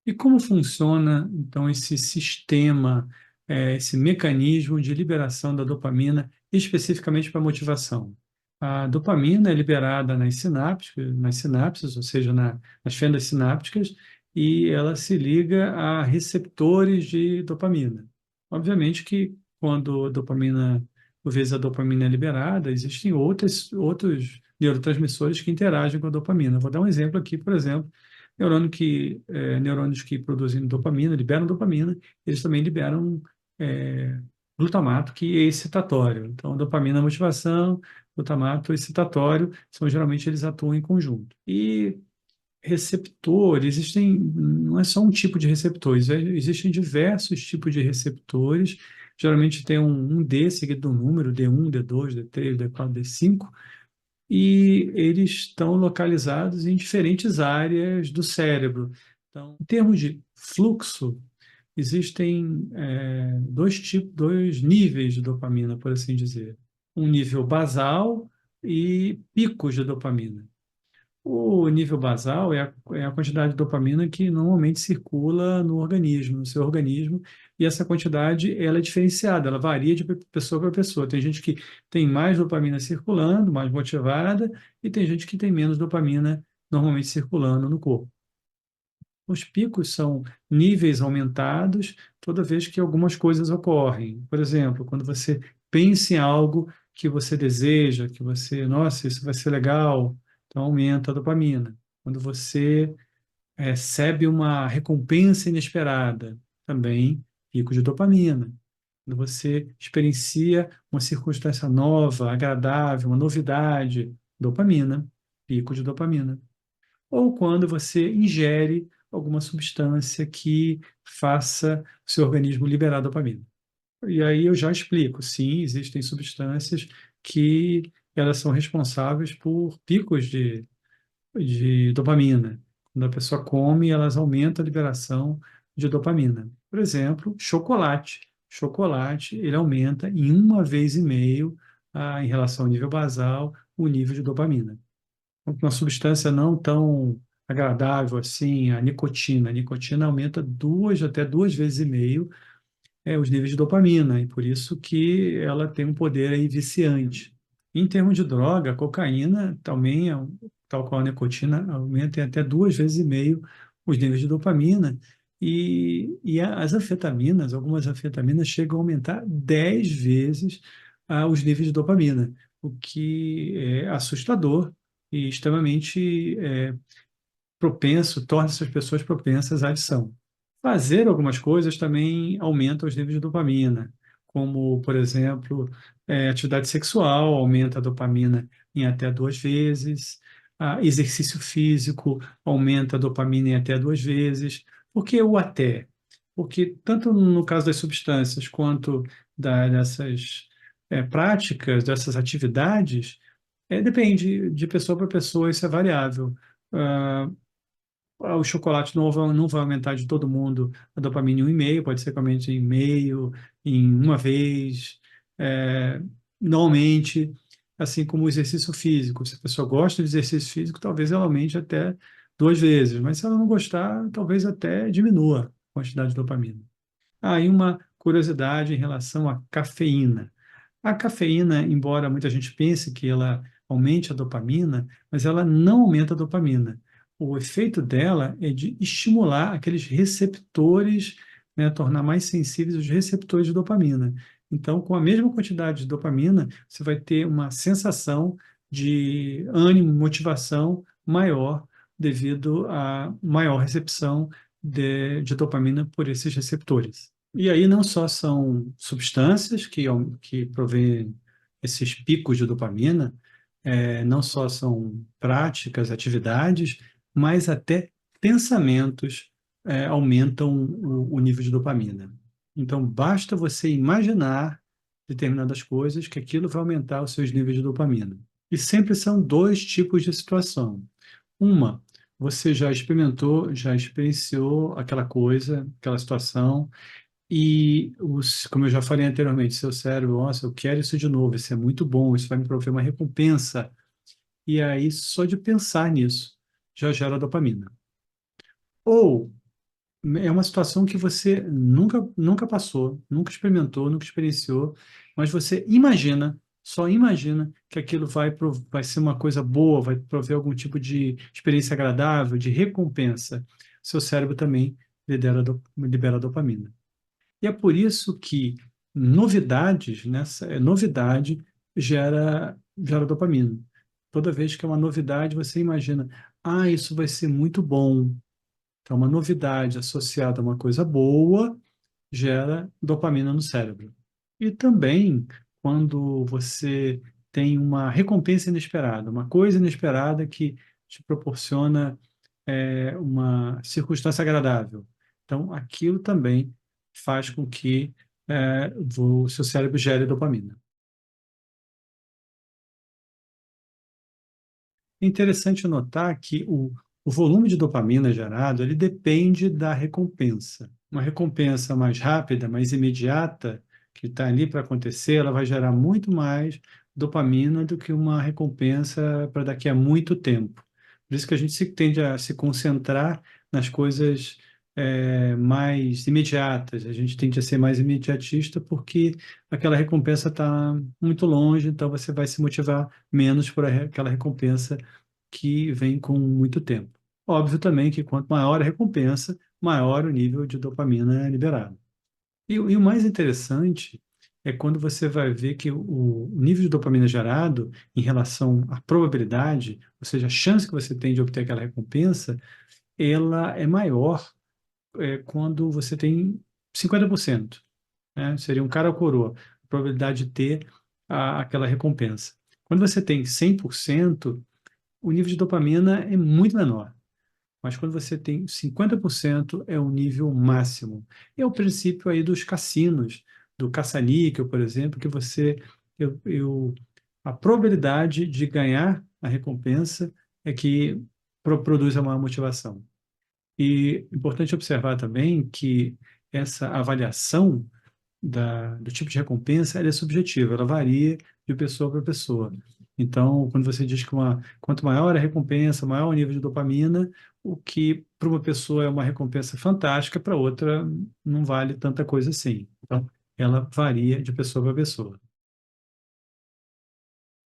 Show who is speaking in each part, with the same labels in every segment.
Speaker 1: E como funciona, então, esse sistema, esse mecanismo de liberação da dopamina, especificamente para motivação? A dopamina é liberada nas sinapses, ou seja, nas fendas sinápticas, e ela se liga a receptores de dopamina. Obviamente que quando por vezes a dopamina é liberada, existem outros neurotransmissores que interagem com a dopamina. Vou dar um exemplo aqui, por exemplo, neurônios que produzem dopamina, liberam dopamina, eles também liberam é, glutamato, que é excitatório. Então, dopamina é motivação, glutamato excitatório, geralmente eles atuam em conjunto. E não é só um tipo de receptores, existem diversos tipos de receptores. Geralmente tem um D seguido do número, D1, D2, D3, D4, D5, e eles estão localizados em diferentes áreas do cérebro. Então, em termos de fluxo, existem dois níveis de dopamina, por assim dizer. Um nível basal e picos de dopamina. O nível basal é a quantidade de dopamina que normalmente circula no organismo, no seu organismo, e essa quantidade ela é diferenciada, ela varia de pessoa para pessoa. Tem gente que tem mais dopamina circulando, mais motivada, e tem gente que tem menos dopamina normalmente circulando no corpo. Os picos são níveis aumentados toda vez que algumas coisas ocorrem. Por exemplo, quando você pensa em algo que você deseja, nossa, isso vai ser legal, então aumenta a dopamina. Quando você recebe uma recompensa inesperada, também pico de dopamina. Quando você experiencia uma circunstância nova, agradável, uma novidade, dopamina, pico de dopamina. Ou quando você ingere alguma substância que faça o seu organismo liberar dopamina. E aí eu já explico, sim, existem substâncias que elas são responsáveis por picos de dopamina. Quando a pessoa come, elas aumentam a liberação de dopamina. Por exemplo, chocolate. Chocolate, ele aumenta em 1,5 vezes, em relação ao nível basal, o nível de dopamina. Uma substância não tão agradável assim, a nicotina. A nicotina aumenta 2 até 2,5 vezes os níveis de dopamina, e por isso que ela tem um poder aí viciante. Em termos de droga, a cocaína também, tal qual a nicotina, aumenta em até 2,5 vezes os níveis de dopamina, e as anfetaminas, algumas anfetaminas chegam a aumentar 10 vezes os níveis de dopamina, o que é assustador e extremamente torna essas pessoas propensas à adição. Fazer algumas coisas também aumenta os níveis de dopamina, como, por exemplo, atividade sexual aumenta a dopamina em até 2 vezes, exercício físico aumenta a dopamina em até 2 vezes. Por que o até? Porque tanto no caso das substâncias quanto dessas práticas, dessas atividades, depende de pessoa para pessoa, isso é variável. Ah, o chocolate não vai aumentar de todo mundo a dopamina em 1,5, pode ser que aumente em meio, em uma vez, é, normalmente, assim como o exercício físico. Se a pessoa gosta de exercício físico, talvez ela aumente até 2 vezes, mas se ela não gostar, talvez até diminua a quantidade de dopamina. E uma curiosidade em relação à cafeína. A cafeína, embora muita gente pense que ela aumente a dopamina, mas ela não aumenta a dopamina. O efeito dela é de estimular aqueles receptores, né, tornar mais sensíveis os receptores de dopamina. Então, com a mesma quantidade de dopamina, você vai ter uma sensação de ânimo, motivação maior devido à maior recepção de dopamina por esses receptores. E aí não só são substâncias que provêm esses picos de dopamina, não só são práticas, atividades, mas até pensamentos aumentam o nível de dopamina. Então, basta você imaginar determinadas coisas que aquilo vai aumentar os seus níveis de dopamina. E sempre são dois tipos de situação. Uma, você já experimentou, já experienciou aquela coisa, aquela situação, e como eu já falei anteriormente, seu cérebro, nossa, eu quero isso de novo, isso é muito bom, isso vai me prover uma recompensa. E aí, só de pensar nisso, já gera dopamina. Ou é uma situação que você nunca passou, nunca experimentou, nunca experienciou, mas você imagina, só imagina que aquilo vai ser uma coisa boa, vai prover algum tipo de experiência agradável, de recompensa. Seu cérebro também libera dopamina. E é por isso que novidade gera dopamina. Toda vez que é uma novidade, você imagina, isso vai ser muito bom. Então, uma novidade associada a uma coisa boa gera dopamina no cérebro. E também, quando você tem uma recompensa inesperada, uma coisa inesperada que te proporciona uma circunstância agradável. Então, aquilo também faz com que o seu cérebro gere dopamina. É interessante notar que o volume de dopamina gerado, ele depende da recompensa. Uma recompensa mais rápida, mais imediata, que está ali para acontecer, ela vai gerar muito mais dopamina do que uma recompensa para daqui a muito tempo. Por isso que a gente tende a se concentrar nas coisas mais imediatas, a gente tende a ser mais imediatista porque aquela recompensa está muito longe, então você vai se motivar menos por aquela recompensa que vem com muito tempo. Óbvio também que quanto maior a recompensa, maior o nível de dopamina liberado. E o mais interessante é quando você vai ver que o nível de dopamina gerado em relação à probabilidade, ou seja, a chance que você tem de obter aquela recompensa, ela é maior quando você tem 50%, né? Seria um cara ou coroa, a probabilidade de ter aquela recompensa. Quando você tem 100%, o nível de dopamina é muito menor. Mas quando você tem 50% é o nível máximo. É o princípio aí dos cassinos, do caça-níquel, por exemplo, que a probabilidade de ganhar a recompensa é que produz uma motivação. E é importante observar também que essa avaliação do tipo de recompensa, ela é subjetiva, ela varia de pessoa para pessoa. Então, quando você diz que quanto maior a recompensa, maior o nível de dopamina, o que para uma pessoa é uma recompensa fantástica, para outra não vale tanta coisa assim. Então, ela varia de pessoa para pessoa.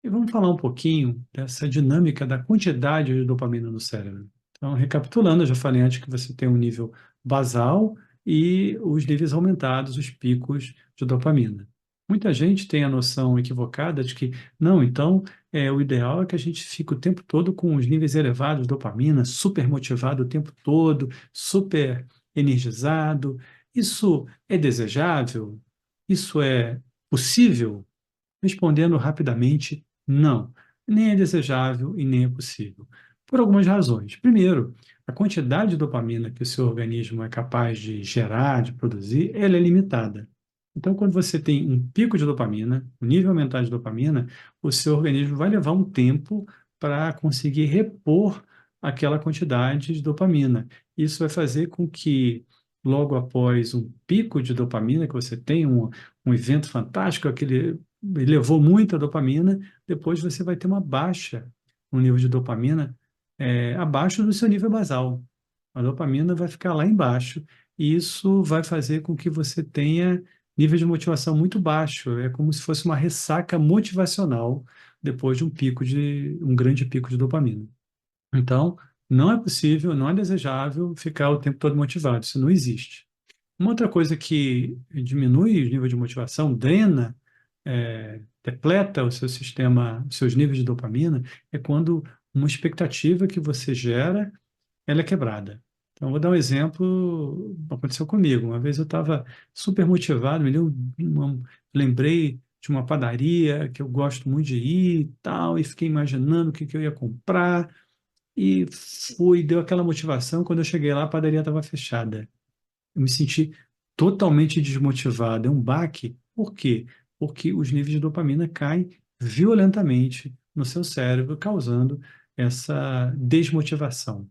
Speaker 1: E vamos falar um pouquinho dessa dinâmica da quantidade de dopamina no cérebro. Então, recapitulando, eu já falei antes que você tem um nível basal e os níveis aumentados, os picos de dopamina. Muita gente tem a noção equivocada de que, não, então, o ideal é que a gente fique o tempo todo com os níveis elevados de dopamina, super motivado o tempo todo, super energizado. Isso é desejável? Isso é possível? Respondendo rapidamente, não. Nem é desejável e nem é possível. Por algumas razões. Primeiro, a quantidade de dopamina que o seu organismo é capaz de gerar, de produzir, ela é limitada. Então, quando você tem um pico de dopamina, um nível aumentado de dopamina, o seu organismo vai levar um tempo para conseguir repor aquela quantidade de dopamina. Isso vai fazer com que, logo após um pico de dopamina que você tem, um evento fantástico, aquele levou muita dopamina, depois você vai ter uma baixa no nível de dopamina, abaixo do seu nível basal. A dopamina vai ficar lá embaixo, e isso vai fazer com que você tenha nível de motivação muito baixo. É como se fosse uma ressaca motivacional depois de um grande pico de dopamina. Então, não é possível, não é desejável ficar o tempo todo motivado. Isso não existe. Uma outra coisa que diminui o nível de motivação, drena, depleta o seu sistema, os seus níveis de dopamina, é quando uma expectativa que você gera, ela é quebrada. Então, vou dar um exemplo, aconteceu comigo. Uma vez eu estava super motivado, lembrei de uma padaria que eu gosto muito de ir e tal, e fiquei imaginando o que que eu ia comprar, e deu aquela motivação. Quando eu cheguei lá, a padaria estava fechada. Eu me senti totalmente desmotivado, é um baque. Por quê? Porque os níveis de dopamina caem violentamente no seu cérebro, causando essa desmotivação.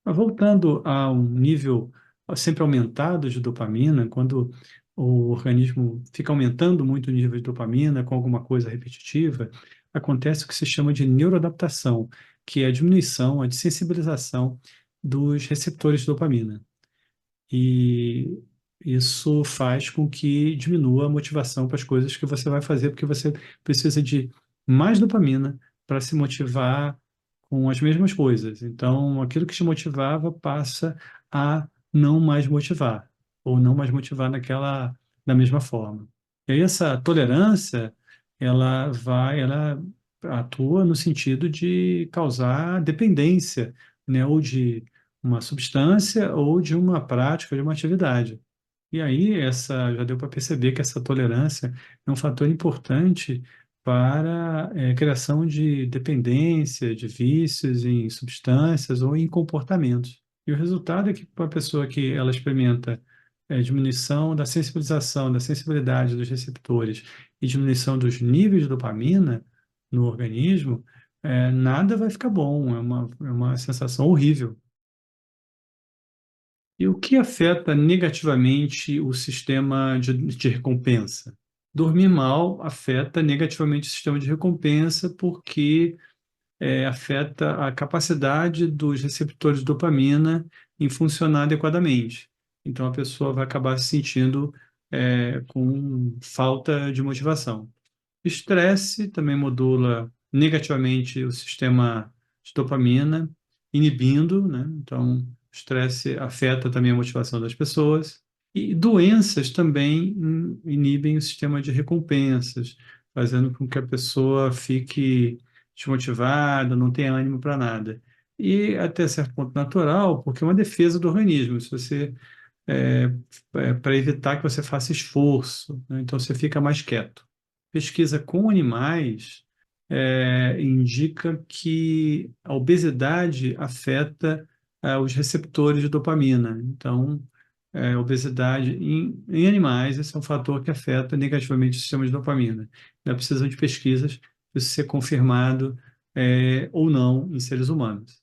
Speaker 1: Mas voltando a um nível sempre aumentado de dopamina, quando o organismo fica aumentando muito o nível de dopamina com alguma coisa repetitiva, acontece o que se chama de neuroadaptação, que é a diminuição, a desensibilização dos receptores de dopamina. E isso faz com que diminua a motivação para as coisas que você vai fazer, porque você precisa de mais dopamina para se motivar com as mesmas coisas. Então, aquilo que te motivava passa a não mais motivar, ou não mais motivar da mesma forma. E aí essa tolerância, ela atua no sentido de causar dependência, né, ou de uma substância ou de uma prática, de uma atividade. E aí, já deu para perceber que essa tolerância é um fator importante para a criação de dependência, de vícios em substâncias ou em comportamentos. E o resultado é que para a pessoa que ela experimenta diminuição da sensibilização, da sensibilidade dos receptores e diminuição dos níveis de dopamina no organismo, nada vai ficar bom, é uma sensação horrível. E o que afeta negativamente o sistema de recompensa? Dormir mal afeta negativamente o sistema de recompensa porque afeta a capacidade dos receptores de dopamina em funcionar adequadamente. Então, a pessoa vai acabar se sentindo com falta de motivação. Estresse também modula negativamente o sistema de dopamina, inibindo, né? Então, o estresse afeta também a motivação das pessoas. E doenças também inibem o sistema de recompensas, fazendo com que a pessoa fique desmotivada, não tenha ânimo para nada. E até certo ponto natural, porque é uma defesa do organismo. Se você para evitar que você faça esforço, né? Então você fica mais quieto. Pesquisa com animais indica que a obesidade afeta os receptores de dopamina. Então, obesidade em animais, esse é um fator que afeta negativamente o sistema de dopamina. Ainda precisa de pesquisas para isso ser confirmado ou não em seres humanos.